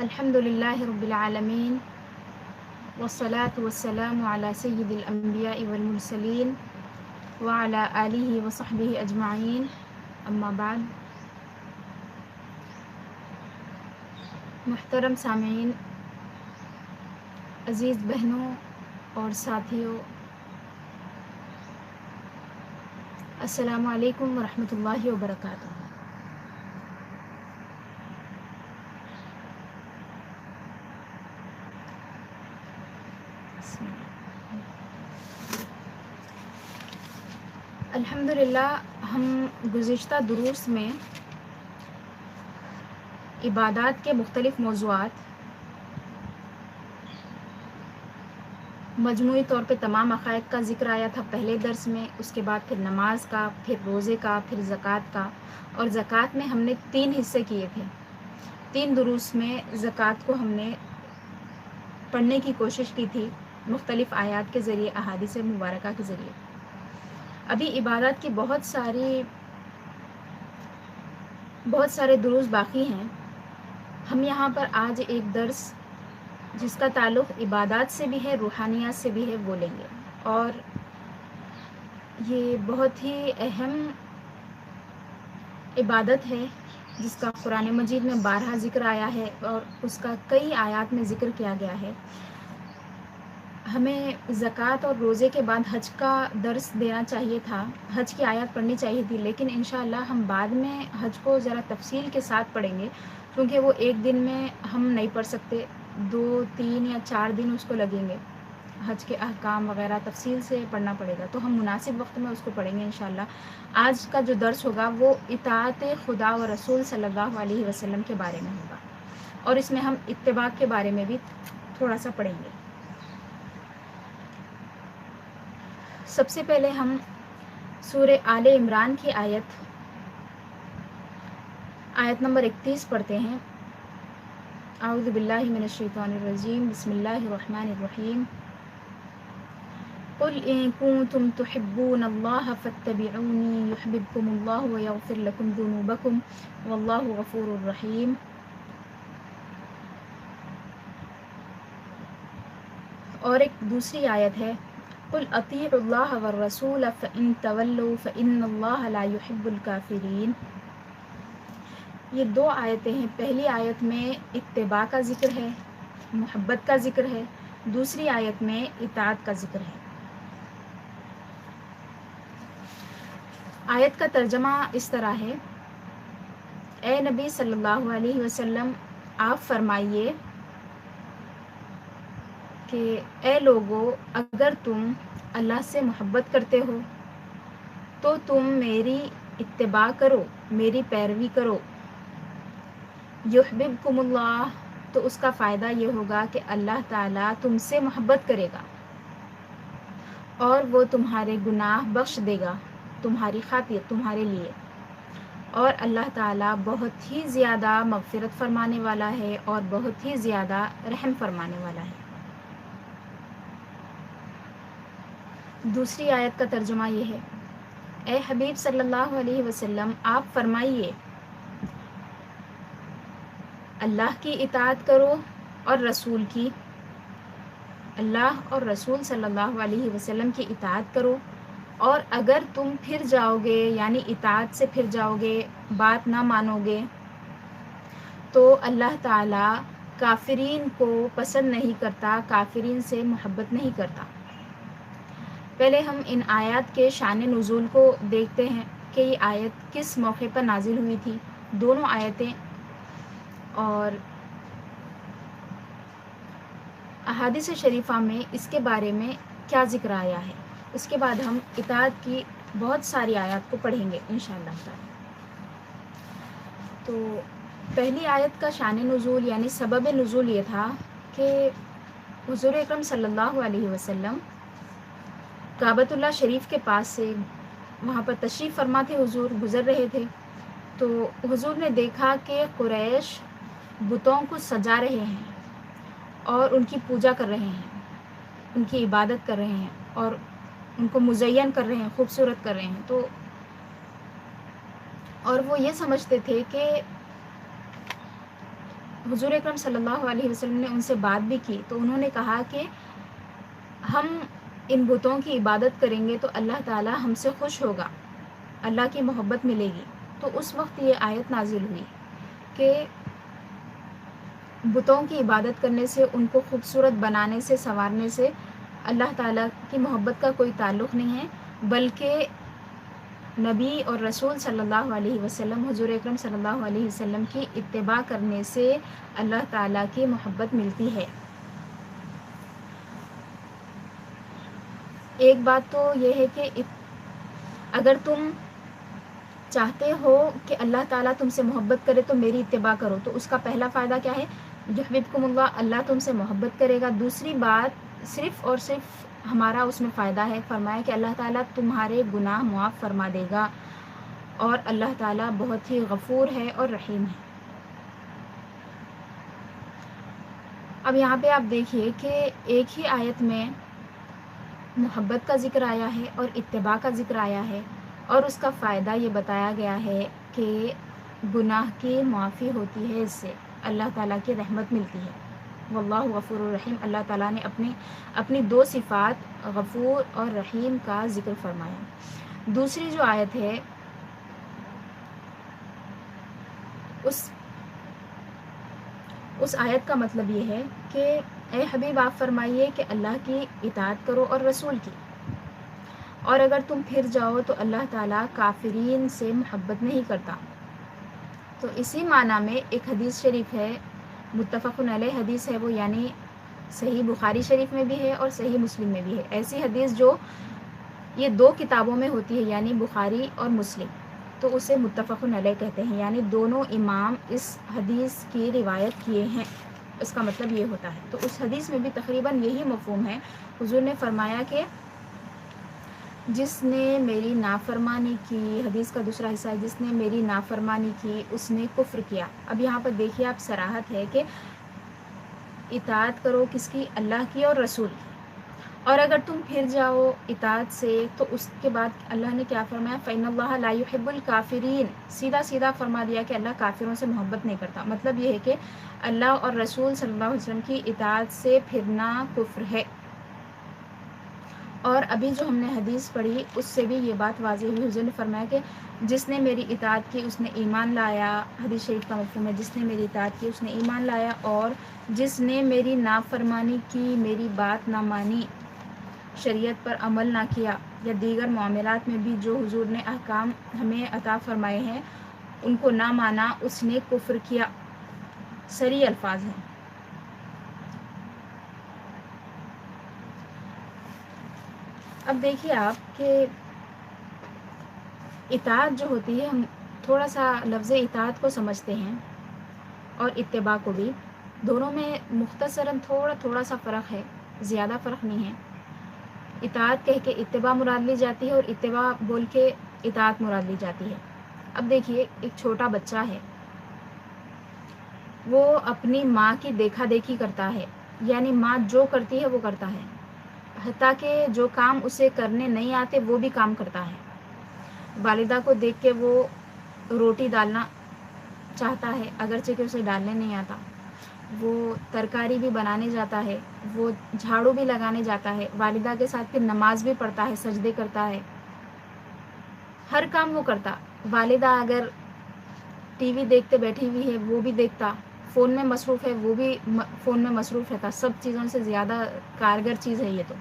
الحمدللہ رب العالمین والصلاة والسلام علی سید الانبیاء والمرسلین وعلی آلہ وصحبہ اجمعین، اما بعد۔ محترم سامعین، عزیز بہنوں اور ساتھیوں، السلام علیکم ورحمۃ اللہ وبرکاتہ۔ الحمدللہ ہم گزشتہ دروس میں عبادات کے مختلف موضوعات مجموعی طور پہ تمام عقائد کا ذکر آیا تھا پہلے درس میں، اس کے بعد پھر نماز کا، پھر روزے کا، پھر زکوٰۃ کا، اور زکوٰۃ میں ہم نے 3 حصے کیے تھے۔ 3 دروس میں زکوٰۃ کو ہم نے پڑھنے کی کوشش کی تھی مختلف آیات کے ذریعے، احادیث مبارکہ کے ذریعے۔ ابھی عبادات کی بہت سارے دروس باقی ہیں۔ ہم یہاں پر آج ایک درس جس کا تعلق عبادات سے بھی ہے، روحانیات سے بھی ہے، وہ لیں گے، اور یہ بہت ہی اہم عبادت ہے جس کا قرآن مجید میں 12 ذکر آیا ہے اور اس کا کئی آیات میں ذکر کیا گیا ہے۔ ہمیں زکوٰۃ اور روزے کے بعد حج کا درس دینا چاہیے تھا، حج کی آیات پڑھنی چاہیے تھی، لیکن انشاءاللہ ہم بعد میں حج کو ذرا تفصیل کے ساتھ پڑھیں گے، کیونکہ وہ ایک دن میں ہم نہیں پڑھ سکتے، 2، 3 یا 4 دن اس کو لگیں گے۔ حج کے احکام وغیرہ تفصیل سے پڑھنا پڑے گا، تو ہم مناسب وقت میں اس کو پڑھیں گے انشاءاللہ۔ آج کا جو درس ہوگا وہ اطاعت خدا و رسول صلی اللہ علیہ وسلم کے بارے میں ہوگا، اور اس میں ہم اتباع کے بارے میں بھی تھوڑا سا پڑھیں گے۔ سب سے پہلے ہم سورہ آل عمران کی آیت نمبر 31 پڑھتے ہیں۔ اعوذ باللہ من الشیطان الرجیم، بسم اللہ الرحمن الرحیم۔ قل ان کنتم تحبون اللہ فاتبعونی یحببکم اللہ ویغفر لکم ذنوبکم واللہ غفور الرحیم۔ اور ایک دوسری آیت ہے، قل اطیعوا اللہ والرسول فإن تولوا فإن اللہ لا يحب الکافرین۔ یہ 2 آیتیں ہیں۔ پہلی آیت میں اتباع کا ذکر ہے، محبت کا ذکر ہے، دوسری آیت میں اطاعت کا ذکر ہے۔ آیت کا ترجمہ اس طرح ہے، اے نبی صلی اللہ علیہ وسلم، آپ فرمائیے کہ اے لوگو، اگر تم اللہ سے محبت کرتے ہو تو تم میری اتباع کرو، میری پیروی کرو۔ یحببکم اللہ، تو اس کا فائدہ یہ ہوگا کہ اللہ تعالیٰ تم سے محبت کرے گا اور وہ تمہارے گناہ بخش دے گا تمہاری خاطر، تمہارے لیے، اور اللہ تعالیٰ بہت ہی زیادہ مغفرت فرمانے والا ہے اور بہت ہی زیادہ رحم فرمانے والا ہے۔ دوسری آیت کا ترجمہ یہ ہے، اے حبیب صلی اللہ علیہ وسلم، آپ فرمائیے اللہ کی اطاعت کرو اور رسول کی، اللہ اور رسول صلی اللہ علیہ وسلم کی اطاعت کرو، اور اگر تم پھر جاؤ گے، یعنی اطاعت سے پھر جاؤ گے، بات نہ مانو گے، تو اللہ تعالیٰ کافرین کو پسند نہیں کرتا، کافرین سے محبت نہیں کرتا۔ پہلے ہم ان آیات کے شان نزول کو دیکھتے ہیں کہ یہ آیت کس موقع پر نازل ہوئی تھی، دونوں آیتیں، اور احادیث شریفہ میں اس کے بارے میں کیا ذکر آیا ہے۔ اس کے بعد ہم اطاعت کی بہت ساری آیات کو پڑھیں گے انشاءاللہ تعالی۔ تو پہلی آیت کا شان نزول یعنی سبب نزول یہ تھا کہ حضور اکرم صلی اللہ علیہ وسلم کعبۃ اللہ شریف کے پاس سے وہاں پر تشریف فرما تھے، حضور گزر رہے تھے، تو حضور نے دیکھا کہ قریش بتوں کو سجا رہے ہیں اور ان کی پوجا کر رہے ہیں، ان کی عبادت کر رہے ہیں اور ان کو مزین کر رہے ہیں، خوبصورت کر رہے ہیں۔ تو اور وہ یہ سمجھتے تھے کہ حضور اکرم صلی اللہ علیہ وسلم نے ان سے بات بھی کی تو انہوں نے کہا کہ ہم ان بتوں کی عبادت کریں گے تو اللہ تعالی ہم سے خوش ہوگا، اللہ کی محبت ملے گی۔ تو اس وقت یہ آیت نازل ہوئی کہ بتوں کی عبادت کرنے سے، ان کو خوبصورت بنانے سے، سنوارنے سے اللہ تعالیٰ کی محبت کا کوئی تعلق نہیں ہے، بلکہ نبی اور رسول صلی اللہ علیہ وسلم، حضور اکرم صلی اللہ علیہ وسلم کی اتباع کرنے سے اللہ تعالیٰ کی محبت ملتی ہے۔ ایک بات تو یہ ہے کہ اگر تم چاہتے ہو کہ اللہ تعالیٰ تم سے محبت کرے تو میری اتباع کرو، تو اس کا پہلا فائدہ کیا ہے؟ یحببکم اللہ، اللہ تم سے محبت کرے گا۔ دوسری بات صرف اور صرف ہمارا اس میں فائدہ ہے، فرمایا کہ اللہ تعالیٰ تمہارے گناہ معاف فرما دے گا، اور اللہ تعالیٰ بہت ہی غفور ہے اور رحیم ہے۔ اب یہاں پہ آپ دیکھیے کہ ایک ہی آیت میں محبت کا ذکر آیا ہے اور اتباع کا ذکر آیا ہے، اور اس کا فائدہ یہ بتایا گیا ہے کہ گناہ کی معافی ہوتی ہے، اس سے اللہ تعالیٰ کی رحمت ملتی ہے۔ واللہ غفور الرحیم، اللہ تعالیٰ نے اپنی دو صفات غفور اور رحیم کا ذکر فرمایا۔ دوسری جو آیت ہے اس آیت کا مطلب یہ ہے کہ اے حبیب آپ فرمائیے کہ اللہ کی اطاعت کرو اور رسول کی، اور اگر تم پھر جاؤ تو اللہ تعالیٰ کافرین سے محبت نہیں کرتا۔ تو اسی معنی میں ایک حدیث شریف ہے، متفق علیہ حدیث ہے وہ، یعنی صحیح بخاری شریف میں بھی ہے اور صحیح مسلم میں بھی ہے۔ ایسی حدیث جو یہ دو کتابوں میں ہوتی ہے، یعنی بخاری اور مسلم، تو اسے متفق علیہ کہتے ہیں، یعنی دونوں امام اس حدیث کی روایت کیے ہیں، اس کا مطلب یہ ہوتا ہے۔ تو اس حدیث میں بھی تقریباً یہی مفہوم ہے۔ حضور نے فرمایا کہ جس نے میری نافرمانی کی، حدیث کا دوسرا حصہ ہے، جس نے میری نافرمانی کی اس نے کفر کیا۔ اب یہاں پر دیکھیے آپ، صراحت ہے کہ اطاعت کرو کس کی؟ اللہ کی اور رسول کی، اور اگر تم پھر جاؤ اطاعت سے تو اس کے بعد اللہ نے کیا فرمایا؟ فَإِنَّ اللَّهَ لَا يُحِبُّ الْكَافِرِينَ، سیدھا سیدھا فرما دیا کہ اللہ کافروں سے محبت نہیں کرتا۔ مطلب یہ ہے کہ اللہ اور رسول صلی اللہ علیہ وسلم کی اطاعت سے پھرنا کفر ہے۔ اور ابھی جو ہم نے حدیث پڑھی اس سے بھی یہ بات واضح ہوئی، حضور نے فرمایا کہ جس نے میری اطاعت کی اس نے ایمان لایا، حدیث شریف کا مفہوم ہے جس نے میری اطاعت کی اس نے ایمان لایا، اور جس نے میری نافرمانی کی، میری بات نہ مانی، شریعت پر عمل نہ کیا، یا دیگر معاملات میں بھی جو حضور نے احکام ہمیں عطا فرمائے ہیں ان کو نہ مانا، اس نے کفر کیا۔ صریح الفاظ ہیں۔ اب دیکھیے آپ کہ اطاعت جو ہوتی ہے، ہم تھوڑا سا لفظ اطاعت کو سمجھتے ہیں اور اتباع کو بھی، دونوں میں مختصراً تھوڑا سا فرق ہے، زیادہ فرق نہیں ہے۔ اطاعت کہہ کے اتباع مراد لی جاتی ہے، اور اتباع بول کے اطاعت مراد لی جاتی ہے۔ اب دیکھیے ایک چھوٹا بچہ ہے، وہ اپنی ماں کی دیکھا دیکھی کرتا ہے، یعنی ماں جو کرتی ہے وہ کرتا ہے، حتیٰ کہ جو کام اسے کرنے نہیں آتے وہ بھی کام کرتا ہے۔ والدہ کو دیکھ کے وہ روٹی ڈالنا چاہتا ہے اگرچہ کہ اسے ڈالنے نہیں آتا، وہ ترکاری بھی بنانے جاتا ہے، وہ جھاڑو بھی لگانے جاتا ہے، والدہ کے ساتھ پھر نماز بھی پڑھتا ہے، سجدے کرتا ہے، ہر کام وہ کرتا۔ والدہ اگر ٹی وی دیکھتے بیٹھی ہوئی ہے وہ بھی دیکھتا، فون میں مصروف ہے وہ بھی فون میں مصروف رہتا۔ سب چیزوں سے زیادہ کارگر چیز ہے یہ، تو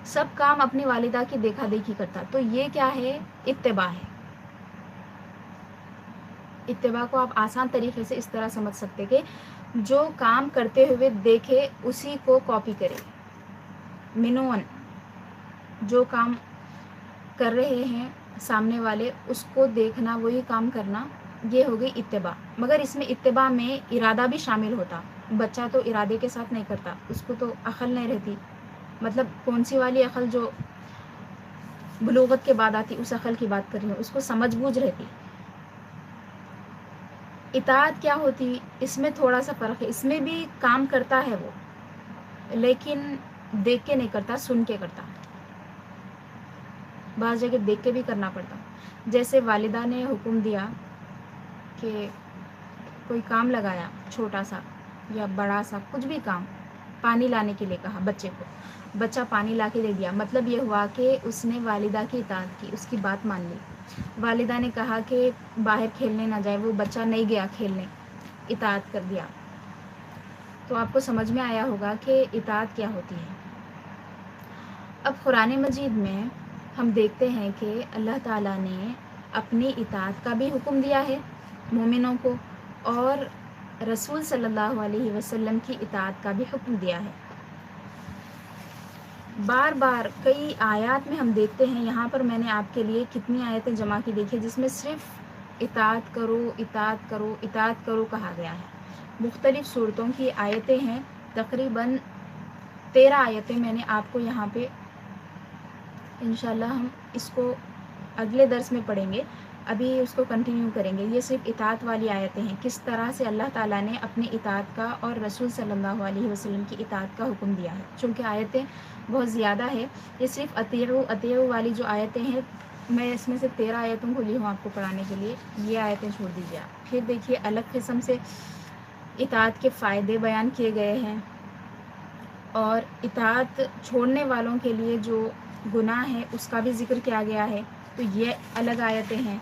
سب کام اپنی والدہ کی دیکھا دیکھی کرتا۔ تو یہ کیا ہے؟ اتباع ہے۔ اتباع کو آپ آسان طریقے سے اس طرح سمجھ سکتے کہ جو کام کرتے ہوئے دیکھے اسی کو کاپی کرے، منون، جو کام کر رہے ہیں سامنے والے اس کو دیکھنا، وہی کام کرنا، یہ ہو گئی اتباع۔ مگر اس میں اتباع میں ارادہ بھی شامل ہوتا۔ بچہ تو ارادے کے ساتھ نہیں کرتا، اس کو تو عقل نہیں رہتی، مطلب کون سی والی عقل جو بلوغت کے بعد آتی، اس عقل کی بات کر رہی ہوں، اس کو سمجھ بوجھ رہتی۔ اطاعت کیا ہوتی؟ اس میں تھوڑا سا فرق ہے، اس میں بھی کام کرتا ہے وہ، لیکن دیکھ کے نہیں کرتا، سن کے کرتا۔ بعض جگہ دیکھ کے بھی کرنا پڑتا۔ جیسے والدہ نے حکم دیا کہ کوئی کام لگایا، چھوٹا سا یا بڑا سا کچھ بھی کام، پانی لانے کے لیے کہا بچے کو، بچہ پانی لا کے دے دیا، مطلب یہ ہوا کہ اس نے والدہ کی اطاعت کی، اس کی بات مان لی۔ والدہ نے کہا کہ باہر کھیلنے نہ جائے، وہ بچہ نہیں گیا کھیلنے، اطاعت کر دیا۔ تو آپ کو سمجھ میں آیا ہوگا کہ اطاعت کیا ہوتی ہے۔ اب قرآن مجید میں ہم دیکھتے ہیں کہ اللہ تعالیٰ نے اپنی اطاعت کا بھی حکم دیا ہے مومنوں کو، اور رسول صلی اللہ علیہ وسلم کی اطاعت کا بھی حکم دیا ہے۔ بار بار کئی آیات میں ہم دیکھتے ہیں، یہاں پر میں نے آپ کے لیے کتنی آیتیں جمع کی دیکھیں جس میں صرف اطاعت کرو اطاعت کرو اطاعت کرو کہا گیا ہے۔ مختلف صورتوں کی آیتیں ہیں، تقریباً 13 آیتیں میں نے آپ کو یہاں پہ، انشاءاللہ ہم اس کو اگلے درس میں پڑھیں گے، ابھی اس کو کنٹینیو کریں گے۔ یہ صرف اطاعت والی آیتیں ہیں، کس طرح سے اللہ تعالیٰ نے اپنی اطاعت کا اور رسول صلی اللہ علیہ وسلم کی اطاعت کا حکم دیا ہے۔ چونکہ آیتیں بہت زیادہ ہے، یہ صرف اطیعوا والی جو آیتیں ہیں، میں اس میں سے 13 آیتوں کو لی ہوں آپ کو پڑھانے کے لیے، یہ آیتیں چھوڑ دیجیے آپ۔ پھر دیکھیے الگ قسم سے اطاعت کے فائدے بیان کیے گئے ہیں، اور اطاعت چھوڑنے والوں کے لیے جو گناہ ہے اس کا بھی ذکر کیا گیا ہے، تو یہ الگ آیتیں ہیں۔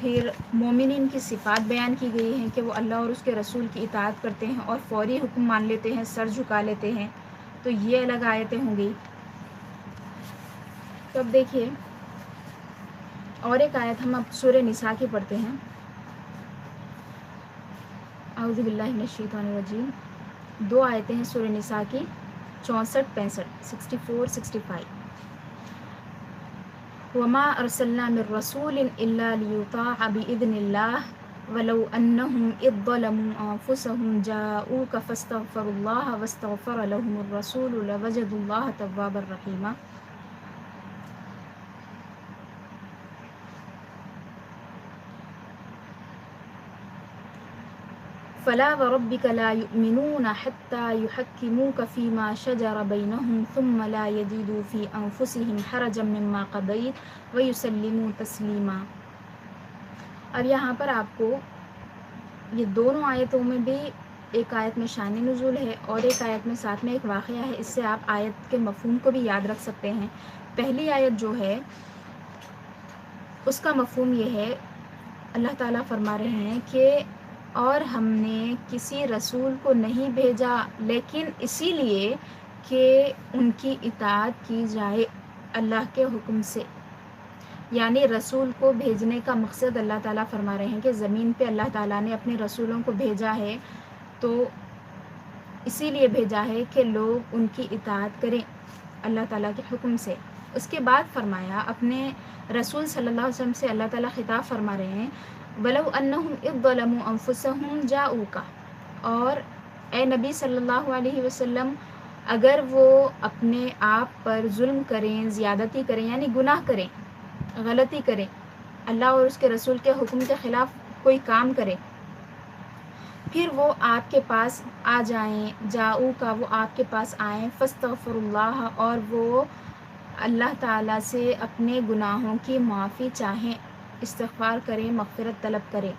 پھر مومنین کی صفات بیان کی گئی ہیں کہ وہ اللہ اور اس کے رسول کی اطاعت کرتے ہیں اور فوری حکم مان لیتے ہیں، سر جھکا لیتے ہیں، تو یہ الگ آیتیں ہوں گی۔ تو اب دیکھیے اور ایک آیت ہم اب سورہ نساء کی پڑھتے ہیں۔ اعوذ باللہ من الشیطان الرجیم، 2 آیتیں ہیں سورہ نساء کی، 64-65، 64-65۔ وما ارسلنا من رسول الا ليطاع باذن الله ولو انهم اذ ظلموا انفسهم جاءوك فاستغفروا الله واستغفر لهم الرسول لوجدوا الله توابا رحيما۔ فلا وربك لا يؤمنون حتى يحكموك فيما شجر بينهم ثم لا يجدوا في أنفسهم حرجا مما قضيت ويسلموا تسليما۔ اب یہاں پر آپ کو یہ دونوں آیتوں میں بھی ایک آیت میں شان نزول ہے اور ایک آیت میں ساتھ میں ایک واقعہ ہے، اس سے آپ آیت کے مفہوم کو بھی یاد رکھ سکتے ہیں۔ پہلی آیت جو ہے اس کا مفہوم یہ ہے، اللہ تعالیٰ فرما رہے ہیں کہ اور ہم نے کسی رسول کو نہیں بھیجا لیکن اسی لیے کہ ان کی اطاعت کی جائے اللہ کے حکم سے، یعنی رسول کو بھیجنے کا مقصد اللہ تعالیٰ فرما رہے ہیں کہ زمین پہ اللہ تعالیٰ نے اپنے رسولوں کو بھیجا ہے تو اسی لیے بھیجا ہے کہ لوگ ان کی اطاعت کریں اللہ تعالیٰ کے حکم سے۔ اس کے بعد فرمایا اپنے رسول صلی اللہ علیہ وسلم سے اللہ تعالیٰ خطاب فرما رہے ہیں، وَلَوْ أَنَّهُمْ إِذْ ظَلَمُوا أَنفُسَهُمْ جَاءُوكَ، اور اے نبی صلی اللہ علیہ وسلم اگر وہ اپنے آپ پر ظلم کریں، زیادتی کریں، یعنی گناہ کریں، غلطی کریں، اللہ اور اس کے رسول کے حکم کے خلاف کوئی کام کرے، پھر وہ آپ کے پاس آ جائیں، جاؤ کا وہ آپ کے پاس آئیں، فاستغفر اللہ، اور وہ اللہ تعالیٰ سے اپنے گناہوں کی معافی چاہیں، استغفار کریں، مغفرت طلب کریں،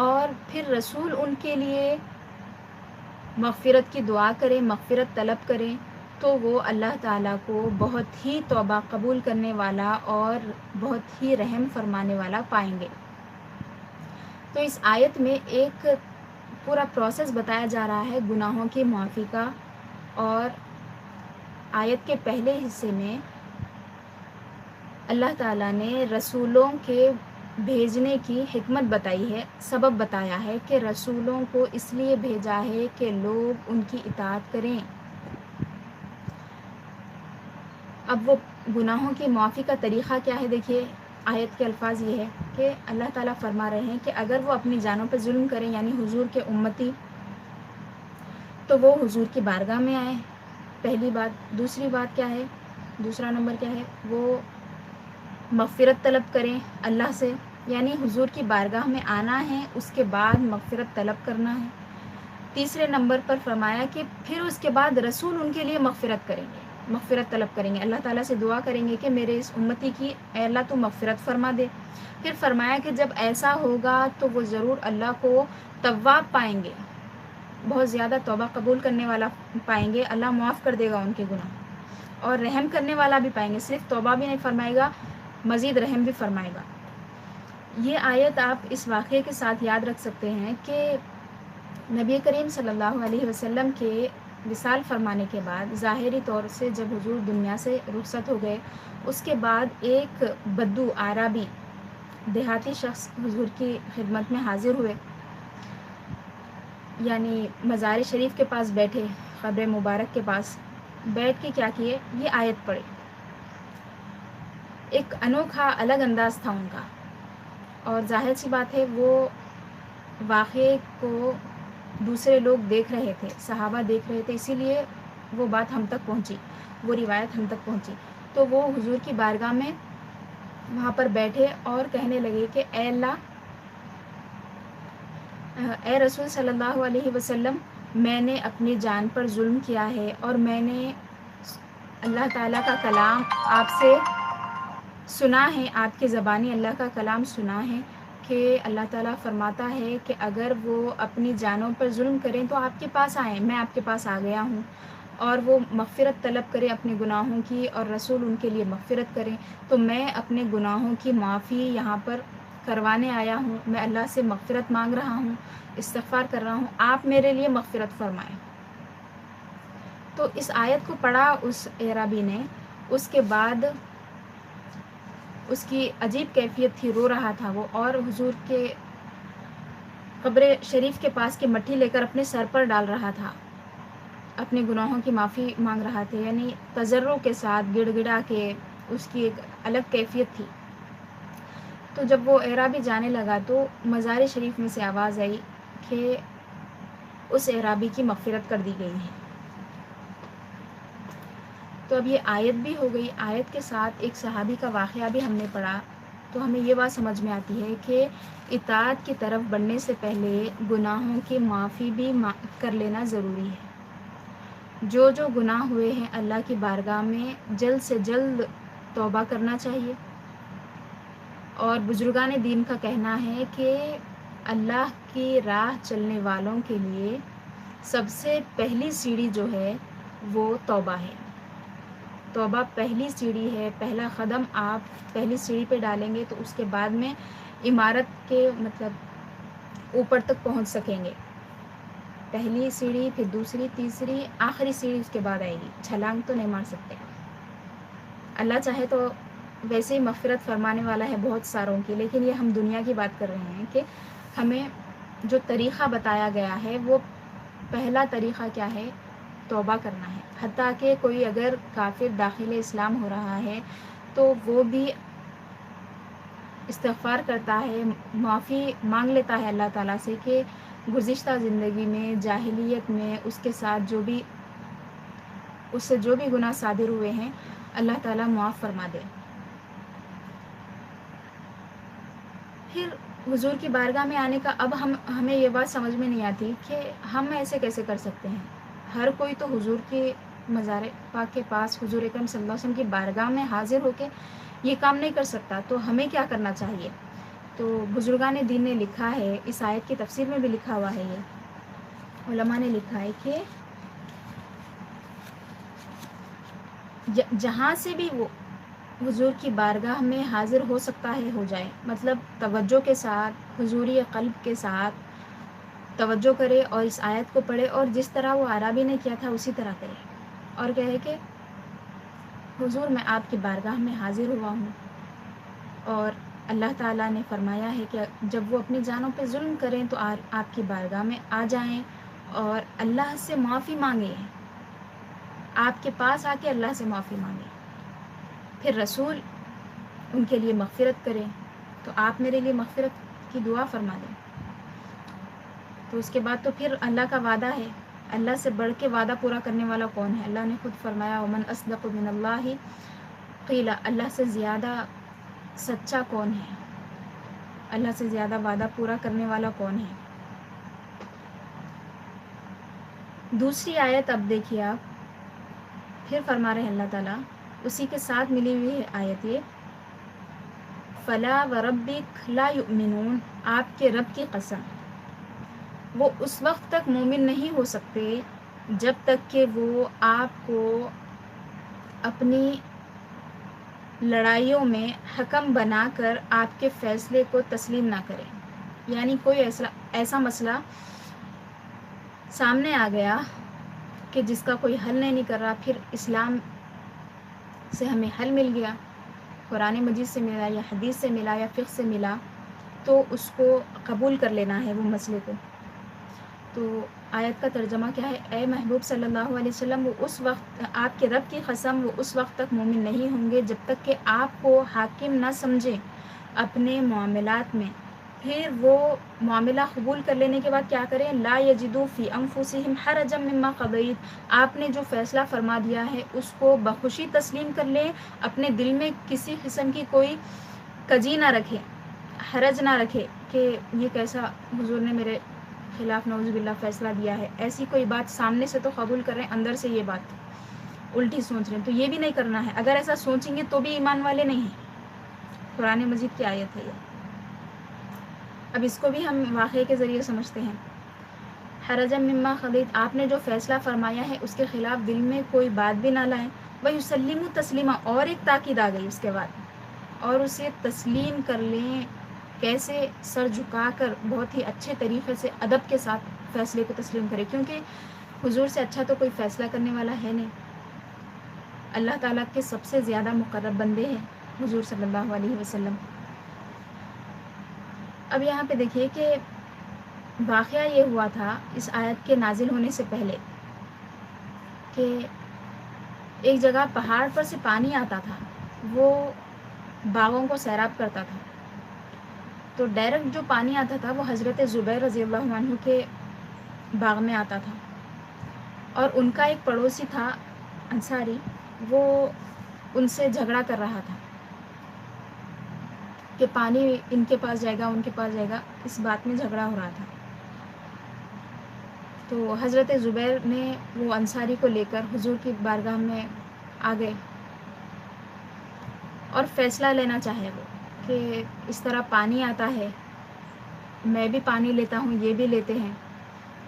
اور پھر رسول ان کے لیے مغفرت کی دعا کریں، مغفرت طلب کریں، تو وہ اللہ تعالیٰ کو بہت ہی توبہ قبول کرنے والا اور بہت ہی رحم فرمانے والا پائیں گے۔ تو اس آیت میں ایک پورا پروسیس بتایا جا رہا ہے گناہوں کی معافی کا، اور آیت کے پہلے حصے میں اللہ تعالیٰ نے رسولوں کے بھیجنے کی حکمت بتائی ہے، سبب بتایا ہے کہ رسولوں کو اس لیے بھیجا ہے کہ لوگ ان کی اطاعت کریں۔ اب وہ گناہوں کی معافی کا طریقہ کیا ہے؟ دیکھیے آیت کے الفاظ یہ ہے کہ اللہ تعالیٰ فرما رہے ہیں کہ اگر وہ اپنی جانوں پہ ظلم کریں، یعنی حضور کے امتی، تو وہ حضور کی بارگاہ میں آئیں، پہلی بات۔ دوسری بات کیا ہے، دوسرا نمبر کیا ہے، وہ مغفرت طلب کریں اللہ سے، یعنی حضور کی بارگاہ میں آنا ہے، اس کے بعد مغفرت طلب کرنا ہے۔ تیسرے نمبر پر فرمایا کہ پھر اس کے بعد رسول ان کے لیے مغفرت کریں گے، مغفرت طلب کریں گے، اللہ تعالیٰ سے دعا کریں گے کہ میرے اس امتی کی اے اللہ تو مغفرت فرما دے۔ پھر فرمایا کہ جب ایسا ہوگا تو وہ ضرور اللہ کو تواب پائیں گے، بہت زیادہ توبہ قبول کرنے والا پائیں گے، اللہ معاف کر دے گا ان کے گناہ، اور رحم کرنے والا بھی پائیں گے، صرف توبہ بھی نہیں فرمائے گا، مزید رحم بھی فرمائے گا۔ یہ آیت آپ اس واقعے کے ساتھ یاد رکھ سکتے ہیں کہ نبی کریم صلی اللہ علیہ وسلم کے وصال فرمانے کے بعد ظاہری طور سے جب حضور دنیا سے رخصت ہو گئے، اس کے بعد ایک بدو عربی دیہاتی شخص حضور کی خدمت میں حاضر ہوئے، یعنی مزار شریف کے پاس بیٹھے، قبر مبارک کے پاس بیٹھ کے کیا کیے، یہ آیت پڑھی۔ ایک انوکھا الگ انداز تھا ان کا، اور ظاہر سی بات ہے وہ واقعے کو دوسرے لوگ دیکھ رہے تھے، صحابہ دیکھ رہے تھے، اسی لیے وہ بات ہم تک پہنچی، وہ روایت ہم تک پہنچی۔ تو وہ حضور کی بارگاہ میں وہاں پر بیٹھے اور کہنے لگے کہ اے اللہ، اے رسول صلی اللہ علیہ وسلم، میں نے اپنی جان پر ظلم کیا ہے، اور میں نے اللہ تعالیٰ کا کلام آپ سے سنا ہے، آپ کی زبانی اللہ کا کلام سنا ہے کہ اللہ تعالیٰ فرماتا ہے کہ اگر وہ اپنی جانوں پر ظلم کریں تو آپ کے پاس آئیں، میں آپ کے پاس آ گیا ہوں، اور وہ مغفرت طلب کریں اپنے گناہوں کی، اور رسول ان کے لیے مغفرت کریں، تو میں اپنے گناہوں کی معافی یہاں پر کروانے آیا ہوں، میں اللہ سے مغفرت مانگ رہا ہوں، استغفار کر رہا ہوں، آپ میرے لیے مغفرت فرمائیں۔ تو اس آیت کو پڑھا اس اعرابی نے، اس کے بعد اس کی عجیب کیفیت تھی، رو رہا تھا وہ، اور حضور کے قبر شریف کے پاس کی مٹی لے کر اپنے سر پر ڈال رہا تھا، اپنے گناہوں کی معافی مانگ رہا تھا، یعنی تضرع کے ساتھ گڑ گڑا کے، اس کی ایک الگ کیفیت تھی۔ تو جب وہ اعرابی جانے لگا تو مزار شریف میں سے آواز آئی کہ اس اعرابی کی مغفرت کر دی گئی ہے۔ تو اب یہ آیت بھی ہو گئی، آیت کے ساتھ ایک صحابی کا واقعہ بھی ہم نے پڑھا، تو ہمیں یہ بات سمجھ میں آتی ہے کہ اطاعت کی طرف بڑھنے سے پہلے گناہوں کی معافی بھی کر لینا ضروری ہے۔ جو گناہ ہوئے ہیں اللہ کی بارگاہ میں جلد سے جلد توبہ کرنا چاہیے، اور بزرگان دین کا کہنا ہے کہ اللہ کی راہ چلنے والوں کے لیے سب سے پہلی سیڑھی جو ہے وہ توبہ ہے۔ توبہ پہلی سیڑھی ہے، پہلا قدم آپ پہلی سیڑھی پہ ڈالیں گے تو اس کے بعد میں عمارت کے مطلب اوپر تک پہنچ سکیں گے۔ پہلی سیڑھی، پھر دوسری، تیسری، آخری سیڑھی اس کے بعد آئے گی، چھلانگ تو نہیں مار سکتے۔ اللہ چاہے تو ویسے ہی مغفرت فرمانے والا ہے بہت ساروں کی، لیکن یہ ہم دنیا کی بات کر رہے ہیں کہ ہمیں جو طریقہ بتایا گیا ہے وہ پہلا طریقہ کیا ہے؟ توبہ کرنا ہے۔ حتیٰ کہ کوئی اگر کافر داخل اسلام ہو رہا ہے تو وہ بھی استغفار کرتا ہے، معافی مانگ لیتا ہے اللہ تعالیٰ سے کہ گزشتہ زندگی میں، جاہلیت میں اس کے ساتھ اس سے جو بھی گناہ صادر ہوئے ہیں اللہ تعالیٰ معاف فرما دے۔ پھر حضور کی بارگاہ میں آنے کا اب ہمیں یہ بات سمجھ میں نہیں آتی کہ ہم ایسے کیسے کر سکتے ہیں۔ ہر کوئی تو حضور کے مزار پاک کے پاس، حضور اکرم صلی اللہ علیہ وسلم کی بارگاہ میں حاضر ہو کے یہ کام نہیں کر سکتا، تو ہمیں کیا کرنا چاہیے؟ تو بزرگان دین نے لکھا ہے، اس آیت کی تفسیر میں بھی لکھا ہوا ہے، یہ علماء نے لکھا ہے کہ جہاں سے بھی وہ حضور کی بارگاہ میں حاضر ہو سکتا ہے ہو جائے، مطلب توجہ کے ساتھ، حضوری قلب کے ساتھ توجہ کرے اور اس آیت کو پڑھے، اور جس طرح وہ عربی نے کیا تھا اسی طرح کرے، اور کہے کہ حضور میں آپ کی بارگاہ میں حاضر ہوا ہوں، اور اللہ تعالیٰ نے فرمایا ہے کہ جب وہ اپنی جانوں پہ ظلم کریں تو آپ کی بارگاہ میں آ جائیں اور اللہ سے معافی مانگیں، آپ کے پاس آ کے اللہ سے معافی مانگیں، پھر رسول ان کے لیے مغفرت کریں، تو آپ میرے لیے مغفرت کی دعا فرما دیں۔ تو اس کے بعد تو پھر اللہ کا وعدہ ہے، اللہ سے بڑھ کے وعدہ پورا کرنے والا کون ہے؟ اللہ نے خود فرمایا ومن اصدق من اللہ قیلا، اللہ سے زیادہ سچا کون ہے؟ اللہ سے زیادہ وعدہ پورا کرنے والا کون ہے؟ دوسری آیت اب دیکھیے آپ، پھر فرما رہے ہیں اللہ تعالیٰ، اسی کے ساتھ ملی ہوئی ہے آیت یہ، فلا وربک لا یؤمنون، آپ کے رب کی قسم، وہ اس وقت تک مومن نہیں ہو سکتے جب تک کہ وہ آپ کو اپنی لڑائیوں میں حکم بنا کر آپ کے فیصلے کو تسلیم نہ کریں. یعنی کوئی ایسا مسئلہ سامنے آ گیا کہ جس کا کوئی حل نہیں کر رہا، پھر اسلام سے ہمیں حل مل گیا، قرآن مجید سے ملا یا حدیث سے ملا یا فقہ سے ملا، تو اس کو قبول کر لینا ہے وہ مسئلے کو. تو آیت کا ترجمہ کیا ہے؟ اے محبوب صلی اللہ علیہ وسلم، وہ اس وقت، آپ کے رب کی قسم، وہ اس وقت تک مومن نہیں ہوں گے جب تک کہ آپ کو حاکم نہ سمجھیں اپنے معاملات میں. پھر وہ معاملہ قبول کر لینے کے بعد کیا کریں؟ لا یجدوا فی انفسہم حرجا مما قضیت، آپ نے جو فیصلہ فرما دیا ہے اس کو بخوشی تسلیم کر لیں، اپنے دل میں کسی قسم کی کوئی کجی نہ رکھے، حرج نہ رکھے کہ یہ کیسا حضور نے میرے خلاف نعوذ باللہ فیصلہ دیا ہے. ایسی کوئی بات سامنے سے تو قبول کر رہے ہیں، اندر سے یہ بات الٹی سوچ رہے ہیں، تو یہ بھی نہیں کرنا ہے. اگر ایسا سوچیں گے تو بھی ایمان والے نہیں ہیں. قرآن مجید کی آیت ہے یہ. اب اس کو بھی ہم واقعے کے ذریعے سمجھتے ہیں. حرجا مما قضیت، آپ نے جو فیصلہ فرمایا ہے اس کے خلاف دل میں کوئی بات بھی نہ لائیں. وَيُسَلِّمُوا تسلیمہ، اور ایک تاکید آ گئی اس کے بعد، اور اسے تسلیم کر لیں. کیسے؟ سر جھکا کر، بہت ہی اچھے طریقے سے، ادب کے ساتھ فیصلے کو تسلیم کرے، کیونکہ حضور سے اچھا تو کوئی فیصلہ کرنے والا ہے نہیں. اللہ تعالیٰ کے سب سے زیادہ مقرب بندے ہیں حضور صلی اللہ علیہ وسلم. اب یہاں پہ دیکھیے کہ واقعہ یہ ہوا تھا اس آیت کے نازل ہونے سے پہلے کہ ایک جگہ پہاڑ پر سے پانی آتا تھا، وہ باغوں کو سیراب کرتا تھا. تو ڈائریکٹ جو پانی آتا تھا وہ حضرت زبیر رضی اللہ عنہ کے باغ میں آتا تھا، اور ان کا ایک پڑوسی تھا انصاری، وہ ان سے جھگڑا کر رہا تھا کہ پانی ان کے پاس جائے گا، ان کے پاس جائے گا، اس بات میں جھگڑا ہو رہا تھا. تو حضرت زبیر نے وہ انصاری کو لے کر حضور کی بارگاہ میں آ گئے اور فیصلہ لینا چاہے وہ کہ اس طرح پانی آتا ہے، میں بھی پانی لیتا ہوں، یہ بھی لیتے ہیں،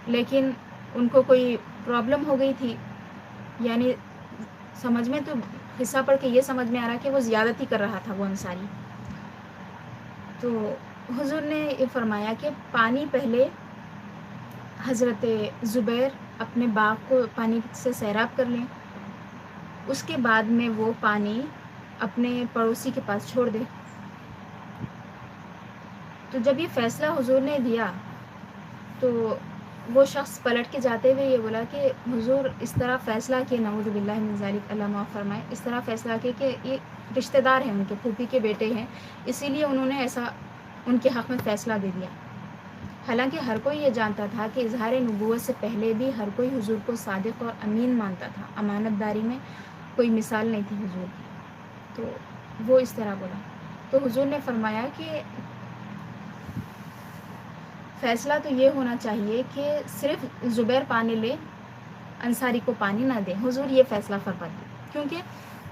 لیکن ان کو کوئی پرابلم ہو گئی تھی. یعنی سمجھ میں تو قصہ پڑھ کے یہ سمجھ میں آ رہا کہ وہ زیادتی کر رہا تھا وہ انصاری. تو حضور نے یہ فرمایا کہ پانی پہلے حضرت زبیر اپنے باغ کو پانی سے سیراب کر لیں، اس کے بعد میں وہ پانی اپنے پڑوسی کے پاس چھوڑ دے. تو جب یہ فیصلہ حضور نے دیا تو وہ شخص پلٹ کے جاتے ہوئے یہ بولا کہ حضور اس طرح فیصلہ کیے، نعوذ باللہ من ذالک، اللہ معاف فرمائے، اس طرح فیصلہ کیے کہ یہ رشتہ دار ہیں، ان کے پھوپھی کے بیٹے ہیں، اسی لیے انہوں نے ایسا ان کے حق میں فیصلہ دے دیا. حالانکہ ہر کوئی یہ جانتا تھا کہ اظہار نبوت سے پہلے بھی ہر کوئی حضور کو صادق اور امین مانتا تھا، امانت داری میں کوئی مثال نہیں تھی حضور کی. تو وہ اس طرح بولا. تو حضور نے فرمایا کہ فیصلہ تو یہ ہونا چاہیے کہ صرف زبیر پانی لے، انصاری کو پانی نہ دے. حضور یہ فیصلہ فرما دیا کیونکہ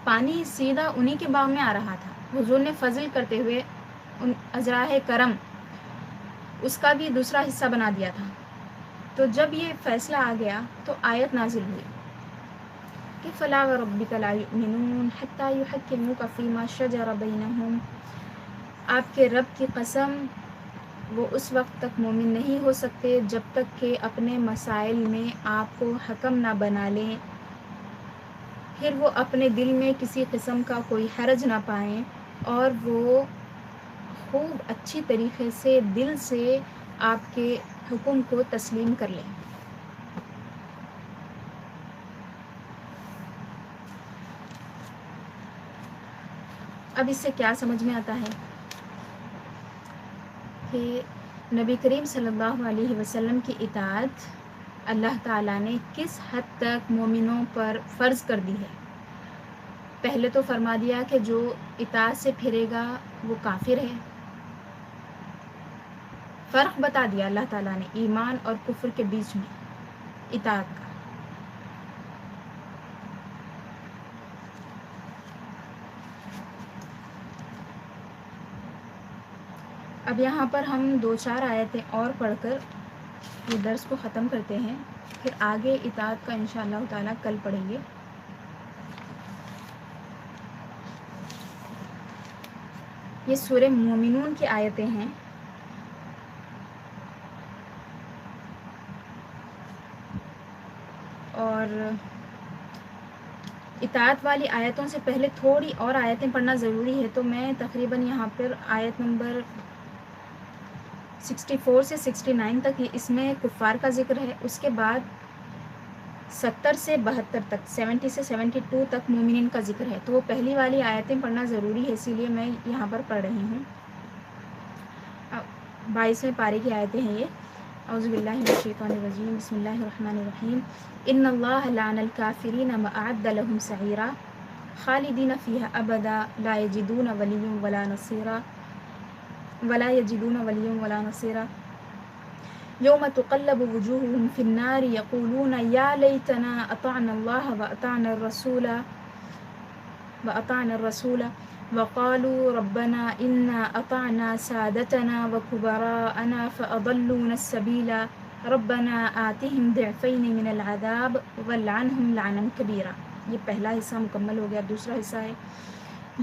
پانی سیدھا انہی کے باغ میں آ رہا تھا. حضور نے فضل کرتے ہوئے ان ازراہ کرم اس کا بھی دوسرا حصہ بنا دیا تھا. تو جب یہ فیصلہ آ گیا تو آیت نازل ہوئی کہ فلا وربک لا یؤمنون حتی یحکموک فیما شجر بینہم، آپ کے رب کی قسم، وہ اس وقت تک مومن نہیں ہو سکتے جب تک کہ اپنے مسائل میں آپ کو حکم نہ بنا لیں، پھر وہ اپنے دل میں کسی قسم کا کوئی حرج نہ پائیں، اور وہ خوب اچھی طریقے سے دل سے آپ کے حکم کو تسلیم کر لیں. اب اس سے کیا سمجھ میں آتا ہے کہ نبی کریم صلی اللہ علیہ وسلم کی اطاعت اللہ تعالیٰ نے کس حد تک مومنوں پر فرض کر دی ہے. پہلے تو فرما دیا کہ جو اطاعت سے پھرے گا وہ کافر ہے. فرق بتا دیا اللہ تعالیٰ نے ایمان اور کفر کے بیچ میں اطاعت کا. اب یہاں پر ہم 2-4 آیتیں اور پڑھ کر یہ درس کو ختم کرتے ہیں، پھر آگے اطاعت کا انشاءاللہ تعالیٰ کل پڑھیں گے۔ یہ سورہ مومنون کی آیتیں ہیں۔ اور اطاعت والی آیتوں سے پہلے تھوڑی اور آیتیں پڑھنا ضروری ہے، تو میں تقریباً یہاں پر آیت نمبر 64 سے 69 تک اس میں کفار کا ذکر ہے، اس کے بعد 70 سے 72 تک 70 سے 72 تک مومنین کا ذکر ہے، تو وہ پہلی والی آیتیں پڑھنا ضروری ہے، اسی لیے میں یہاں پر پڑھ رہی ہوں۔ 22ویں پارے کی آیتیں ہیں یہ۔ اعوذ باللہ من الشیطان الرجیم، بسم اللہ الرحمن الرحیم۔ ان اللہ لعن الکافرین واعد لهم سعیرا خالدین فیہا ابدا لا یجدون ولیا ولا نصیرا یوم تقلب وجوہهم فی النار یقولون یا لیتنا اطعنا اللہ واطعنا الرسول وقالوا ربنا انا اطعنا سادتنا وكبراءنا فاضلونا السبیل ربنا آتهم ضعفین من العذاب والعنهم لعنا کبیرا۔ یہ پہلا حصہ مکمل ہو گیا۔ دوسرا حصہ ہے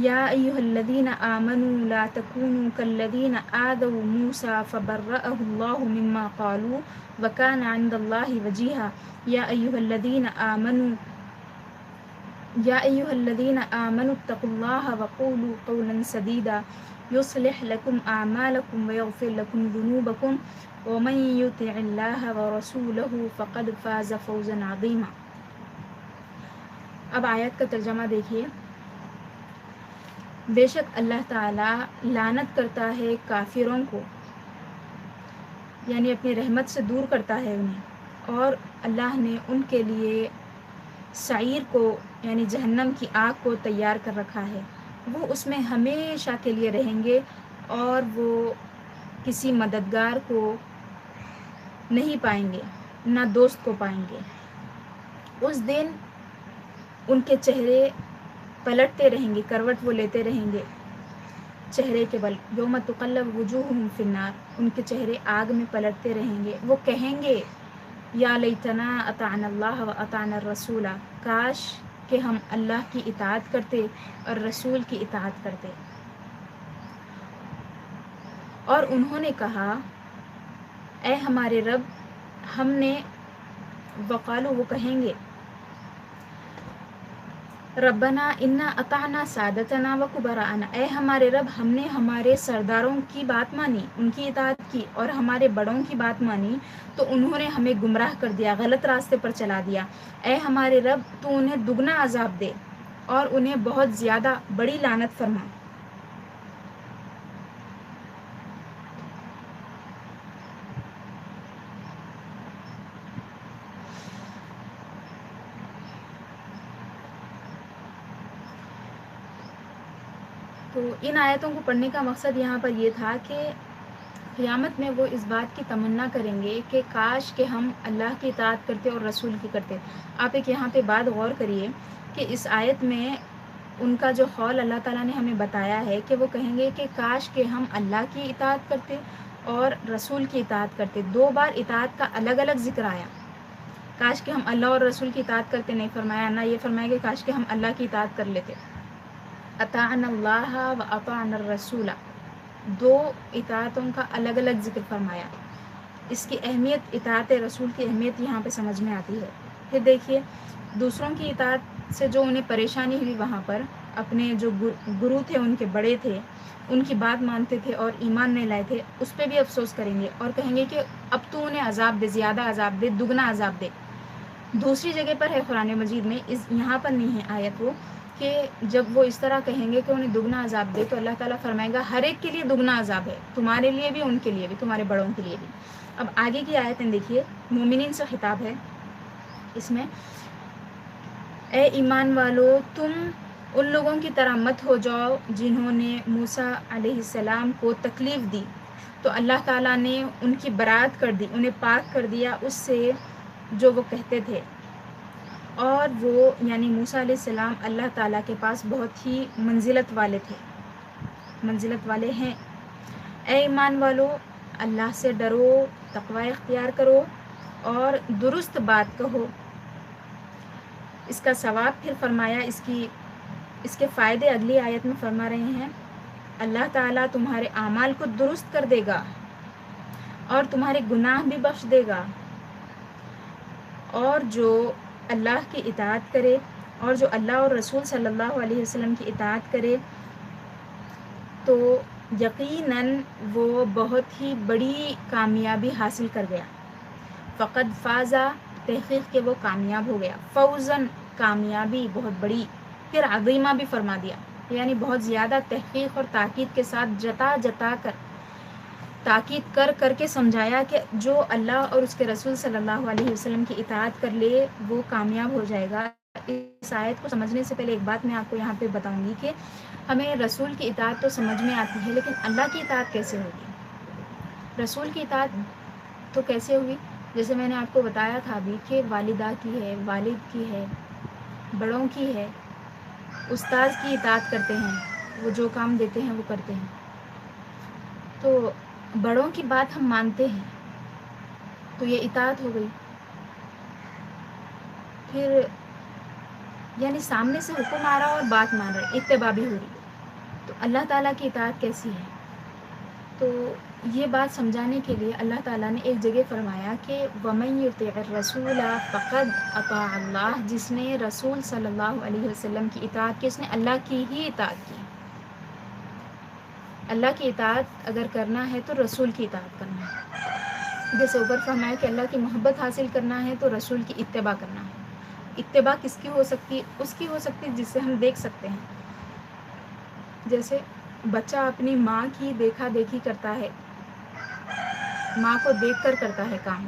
یا ایھا الذین آمنوا لا تکونوا کالذین آذوا موسیٰ فبرأہ اللہ مما قالوا وکان عند اللہ وجیہا۔ یا ایھا الذین آمنوا اتقوا اللہ وقولوا قولا سدیدا یصلح لکم اعمالکم ویغفر لکم ذنوبکم ومن یطع اللہ ورسولہ فقد فاز فوزا عظیما۔ اب آیت کا ترجمہ دیکھیے۔ بے شک اللہ تعالیٰ لعنت کرتا ہے کافروں کو، یعنی اپنی رحمت سے دور کرتا ہے انہیں، اور اللہ نے ان کے لیے سعیر کو یعنی جہنم کی آگ کو تیار کر رکھا ہے، وہ اس میں ہمیشہ کے لیے رہیں گے اور وہ کسی مددگار کو نہیں پائیں گے، نہ دوست کو پائیں گے۔ اس دن ان کے چہرے پلٹتے رہیں گے، کروٹ وہ لیتے رہیں گے چہرے کے بل۔ یوم تقلب وجوہہم فی النار، ان کے چہرے آگ میں پلٹتے رہیں گے، وہ کہیں گے یا لیتنا اطعنا اللہ و اطعنا الرسول، کاش کہ ہم اللہ کی اطاعت کرتے اور رسول کی اطاعت کرتے۔ اور انہوں نے کہا اے ہمارے رب، ہم نے، وقالو وہ کہیں گے، ربنا انا اطعنا سادتنا و کبراءنا، اے ہمارے رب ہم نے ہمارے سرداروں کی بات مانی، ان کی اطاعت کی، اور ہمارے بڑوں کی بات مانی تو انہوں نے ہمیں گمراہ کر دیا، غلط راستے پر چلا دیا۔ اے ہمارے رب تو انہیں دگنا عذاب دے اور انہیں بہت زیادہ بڑی لعنت فرما۔ تو ان آیتوں کو پڑھنے کا مقصد یہاں پر یہ تھا کہ قیامت میں وہ اس بات کی تمنا کریں گے کہ کاش کہ ہم اللہ کی اطاعت کرتے اور رسول کی کرتے۔ آپ ایک یہاں پہ بات غور کریے کہ اس آیت میں ان کا جو قول اللہ تعالیٰ نے ہمیں بتایا ہے کہ وہ کہیں گے کہ کاش کہ ہم اللہ کی اطاعت کرتے اور رسول کی اطاعت کرتے۔ دو بار اطاعت کا الگ الگ ذکر آیا، کاش کہ ہم اللہ اور رسول کی اطاعت کرتے نہیں فرمایا، نہ یہ فرمایا کہ کاش کہ ہم اللہ کی اطاعت کر لیتے۔ اطعنا اللہ و اطعنا الرسول، دو اطاعتوں کا الگ الگ ذکر فرمایا۔ اس کی اہمیت، اطاعت رسول کی اہمیت یہاں پہ سمجھ میں آتی ہے۔ پھر دیکھیے دوسروں کی اطاعت سے جو انہیں پریشانی ہوئی، وہاں پر اپنے جو گرو تھے، ان کے بڑے تھے، ان کی بات مانتے تھے اور ایمان نہیں لائے تھے، اس پہ بھی افسوس کریں گے اور کہیں گے کہ اب تو انہیں عذاب دے، زیادہ عذاب دے، دگنا عذاب دے۔ دوسری جگہ پر ہے قرآن مجید میں، یہاں پر نہیں ہے آیت وہ، کہ جب وہ اس طرح کہیں گے کہ انہیں دگنا عذاب دے تو اللہ تعالیٰ فرمائے گا ہر ایک کے لیے دگنا عذاب ہے، تمہارے لیے بھی، ان کے لیے بھی، تمہارے بڑوں کے لیے بھی۔ اب آگے کی آیتیں دیکھیے، مومنین سے خطاب ہے اس میں، اے ایمان والو تم ان لوگوں کی طرح مت ہو جاؤ جنہوں نے موسیٰ علیہ السلام کو تکلیف دی، تو اللہ تعالیٰ نے ان کی برات کر دی، انہیں پاک کر دیا اس سے جو وہ کہتے تھے، اور وہ یعنی موسیٰ علیہ السلام اللہ تعالیٰ کے پاس بہت ہی منزلت والے تھے، منزلت والے ہیں۔ اے ایمان والو اللہ سے ڈرو تقوی اختیار کرو اور درست بات کہو۔ اس کا ثواب پھر فرمایا، اس کے فائدے اگلی آیت میں فرما رہے ہیں، اللہ تعالیٰ تمہارے اعمال کو درست کر دے گا اور تمہارے گناہ بھی بخش دے گا، اور جو اللہ کی اطاعت کرے اور جو اللہ اور رسول صلی اللہ علیہ وسلم کی اطاعت کرے تو یقیناً وہ بہت ہی بڑی کامیابی حاصل کر گیا۔ فقد فازا، تحقیق کہ وہ کامیاب ہو گیا، فوزاً کامیابی بہت بڑی، پھر عظیمہ بھی فرما دیا، یعنی بہت زیادہ تحقیق اور تاکید کے ساتھ جتا کر تاکید کر کے سمجھایا کہ جو اللہ اور اس کے رسول صلی اللہ علیہ وسلم کی اطاعت کر لے وہ کامیاب ہو جائے گا۔ اس آیت کو سمجھنے سے پہلے ایک بات میں آپ کو یہاں پہ بتاؤں گی کہ ہمیں رسول کی اطاعت تو سمجھ میں آتی ہے، لیکن اللہ کی اطاعت کیسے ہوگی؟ رسول کی اطاعت تو کیسے ہوگی؟ جیسے میں نے آپ کو بتایا تھا ابھی کہ والدہ کی ہے، والد کی ہے، بڑوں کی ہے، استاذ کی اطاعت کرتے ہیں، وہ جو کام دیتے ہیں وہ کرتے ہیں، تو بڑوں کی بات ہم مانتے ہیں تو یہ اطاعت ہو گئی۔ پھر یعنی سامنے سے حکم آ رہا اور بات مان رہے، اتباع بھی ہو رہی، تو اللہ تعالیٰ کی اطاعت کیسی ہے؟ تو یہ بات سمجھانے کے لیے اللہ تعالیٰ نے ایک جگہ فرمایا کہ وَمَن يُطِعِ الرَّسُولَ فَقَدْ أَطَاعَ اللَّهَ، جس نے رسول صلی اللہ علیہ وسلم کی اطاعت کی اس نے اللہ کی ہی اطاعت کی۔ اللہ کی اطاعت اگر کرنا ہے تو رسول کی اطاعت کرنا ہے، جیسے اوپر فرمایا کہ اللہ کی محبت حاصل کرنا ہے تو رسول کی اتباع کرنا ہے۔ اتباع کس کی ہو سکتی؟ اس کی ہو سکتی جس سے ہم دیکھ سکتے ہیں، جیسے بچہ اپنی ماں کی دیکھا دیکھی کرتا ہے، ماں کو دیکھ کر کرتا ہے کام،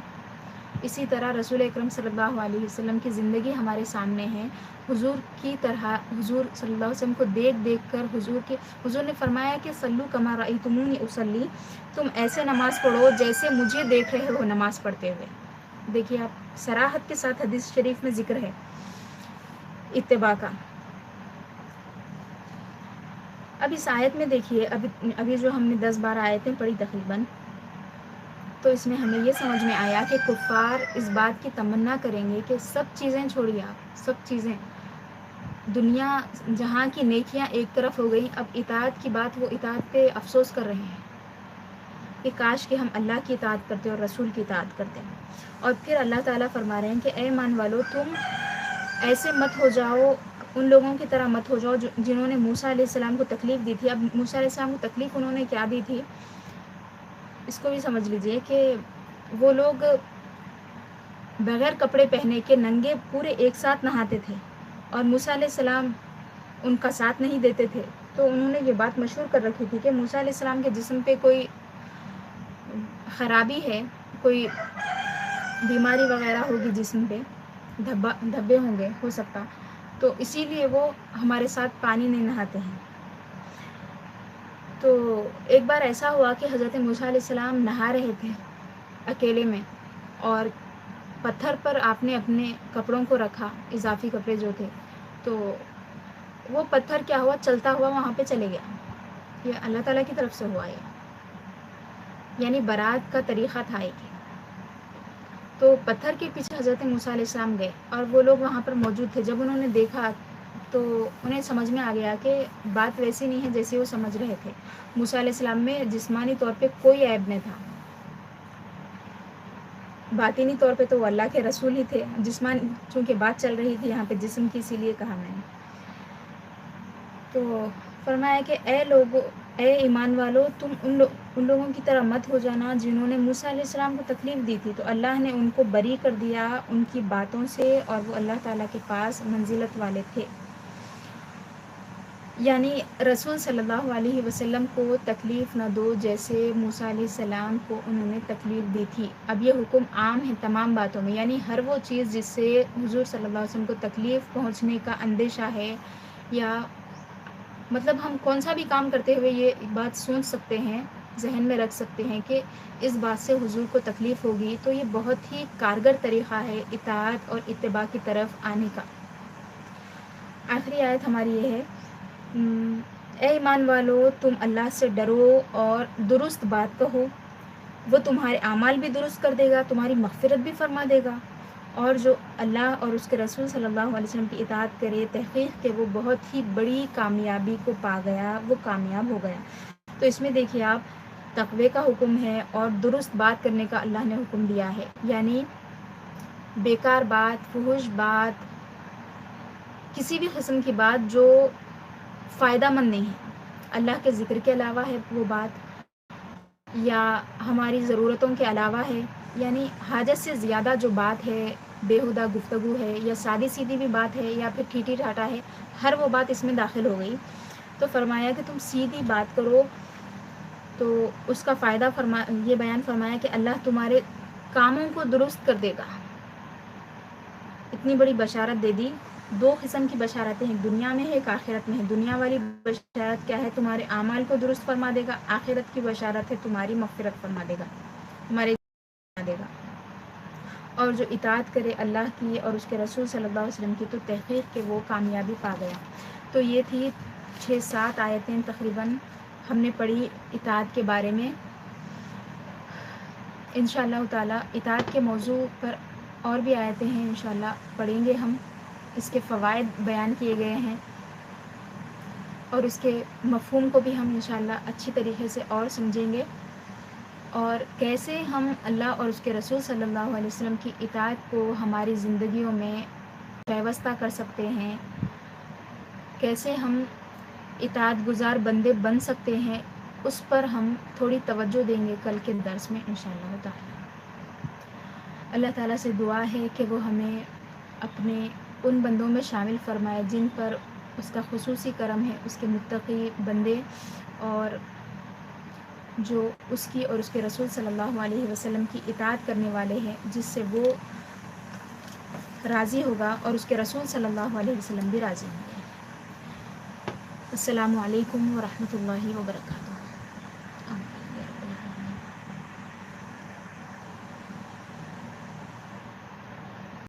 اسی طرح رسول اکرم صلی اللہ علیہ وسلم کی زندگی ہمارے سامنے ہے، حضور کی طرح حضور صلی اللہ علیہ وسلم کو دیکھ کر حضور نے فرمایا کہ صلو کما رأیتمونی اصلی، تم ایسے نماز پڑھو جیسے مجھے دیکھ رہے ہو نماز پڑھتے ہوئے۔ دیکھیے آپ، صراحت کے ساتھ حدیث شریف میں ذکر ہے اتباع کا۔ اب اس آیت میں دیکھیے، ابھی جو ہم نے 10-12 آیتیں پڑھی تقریباً، تو اس میں ہمیں یہ سمجھ میں آیا کہ کفار اس بات کی تمنا کریں گے کہ سب چیزیں چھوڑیے آپ، سب چیزیں، دنیا جہاں کی نیکیاں ایک طرف ہو گئیں، اب اطاعت کی بات، وہ اطاعت پہ افسوس کر رہے ہیں کہ کاش کہ ہم اللہ کی اطاعت کرتے اور رسول کی اطاعت کرتے ہیں۔ اور پھر اللہ تعالیٰ فرما رہے ہیں کہ اے ایمان والو، تم ایسے مت ہو جاؤ، ان لوگوں کی طرح مت ہو جاؤ جنہوں نے موسیٰ علیہ السلام کو تکلیف دی تھی۔ اب موسیٰ علیہ السلام کو تکلیف انہوں نے کیا دی تھی، اس کو بھی سمجھ لیجئے کہ وہ لوگ بغیر کپڑے پہنے کے ننگے پورے ایک ساتھ نہاتے تھے اور موسیٰ علیہ السلام ان کا ساتھ نہیں دیتے تھے، تو انہوں نے یہ بات مشہور کر رکھی تھی کہ موسیٰ علیہ السلام کے جسم پہ کوئی خرابی ہے، کوئی بیماری وغیرہ ہوگی جسم پہ، دھبے ہوں گے ہو سکتا، تو اسی لیے وہ ہمارے ساتھ پانی نہیں نہاتے ہیں۔ تو ایک بار ایسا ہوا کہ حضرت موسیٰ علیہ السلام نہا رہے تھے اکیلے میں، اور پتھر پر آپ نے اپنے کپڑوں کو رکھا، اضافی کپڑے جو تھے، تو وہ پتھر کیا ہوا، چلتا ہوا وہاں پہ چلے گیا۔ یہ اللہ تعالیٰ کی طرف سے ہوا ہے، یعنی برات کا طریقہ تھا ایک۔ تو پتھر کے پیچھے حضرت موسیٰ علیہ السلام گئے اور وہ لوگ وہاں پر موجود تھے، جب انہوں نے دیکھا تو انہیں سمجھ میں آ گیا کہ بات ویسی نہیں ہے جیسے وہ سمجھ رہے تھے۔ موسیٰ علیہ السلام میں جسمانی طور پہ کوئی عیب نہیں تھا، باطنی طور پہ تو وہ اللہ کے رسول ہی تھے، جسمانی چونکہ بات چل رہی تھی یہاں پہ جسم کی، اسی لیے کہا میں نے۔ تو فرمایا کہ اے ایمان والو، تم ان لوگوں کی طرح مت ہو جانا جنہوں نے موسیٰ علیہ السلام کو تکلیف دی تھی، تو اللہ نے ان کو بری کر دیا ان کی باتوں سے، اور وہ اللہ تعالیٰ کے پاس منزلت والے تھے۔ یعنی رسول صلی اللہ علیہ وسلم کو تکلیف نہ دو جیسے موسیٰ علیہ السلام کو انہوں نے تکلیف دی تھی۔ اب یہ حکم عام ہے تمام باتوں میں، یعنی ہر وہ چیز جس سے حضور صلی اللہ علیہ وسلم کو تکلیف پہنچنے کا اندیشہ ہے، یا مطلب ہم کون سا بھی کام کرتے ہوئے یہ بات سوچ سکتے ہیں، ذہن میں رکھ سکتے ہیں کہ اس بات سے حضور کو تکلیف ہوگی، تو یہ بہت ہی کارگر طریقہ ہے اطاعت اور اتباع کی طرف آنے کا۔ آخری آیت ہماری یہ ہے، اے ایمان والو، تم اللہ سے ڈرو اور درست بات کہو، وہ تمہارے اعمال بھی درست کر دے گا، تمہاری مغفرت بھی فرما دے گا، اور جو اللہ اور اس کے رسول صلی اللہ علیہ وسلم کی اطاعت کرے، تحقیق کہ وہ بہت ہی بڑی کامیابی کو پا گیا، وہ کامیاب ہو گیا۔ تو اس میں دیکھیے آپ، تقوی کا حکم ہے اور درست بات کرنے کا اللہ نے حکم دیا ہے، یعنی بیکار بات، فحش بات، کسی بھی قسم کی بات جو فائدہ مند نہیں ہے، اللہ کے ذکر کے علاوہ ہے وہ بات، یا ہماری ضرورتوں کے علاوہ ہے، یعنی حاجت سے زیادہ جو بات ہے، بیہودہ گفتگو ہے، یا سادی سیدھی بھی بات ہے، یا پھر ٹھیٹھی ٹھاٹا ہے، ہر وہ بات اس میں داخل ہو گئی۔ تو فرمایا کہ تم سیدھی بات کرو، تو اس کا فائدہ یہ بیان فرمایا کہ اللہ تمہارے کاموں کو درست کر دے گا۔ اتنی بڑی بشارت دے دی۔ دو قسم کی بشارتیں ہیں، دنیا میں ہے، ایک آخرت میں ہے۔ دنیا والی بشارت کیا ہے؟ تمہارے اعمال کو درست فرما دے گا۔ آخرت کی بشارت ہے تمہاری مغفرت فرما دے گا، تمہارے فرما دے گا۔ اور جو اطاعت کرے اللہ کی اور اس کے رسول صلی اللہ علیہ وسلم کی، تو تحقیق کہ وہ کامیابی پا گیا۔ تو یہ تھی 6-7 آیتیں تقریباً ہم نے پڑھی اطاعت کے بارے میں۔ انشاءاللہ تعالیٰ اطاعت کے موضوع پر اور بھی آیتیں ہیں، انشاءاللہ پڑھیں گے ہم۔ اس کے فوائد بیان کیے گئے ہیں اور اس کے مفہوم کو بھی ہم انشاءاللہ اچھی طریقے سے اور سمجھیں گے، اور کیسے ہم اللہ اور اس کے رسول صلی اللہ علیہ وسلم کی اطاعت کو ہماری زندگیوں میں پیوستہ کر سکتے ہیں، کیسے ہم اطاعت گزار بندے بن سکتے ہیں، اس پر ہم تھوڑی توجہ دیں گے کل کے درس میں انشاءاللہ تعالی۔ اللہ تعالیٰ سے دعا ہے کہ وہ ہمیں اپنے ان بندوں میں شامل فرمائے جن پر اس کا خصوصی کرم ہے، اس کے متقی بندے، اور جو اس کی اور اس کے رسول صلی اللہ علیہ وسلم کی اطاعت کرنے والے ہیں، جس سے وہ راضی ہوگا اور اس کے رسول صلی اللہ علیہ وسلم بھی راضی ہوں گے۔ السلام علیکم ورحمۃ اللہ وبرکاتہ۔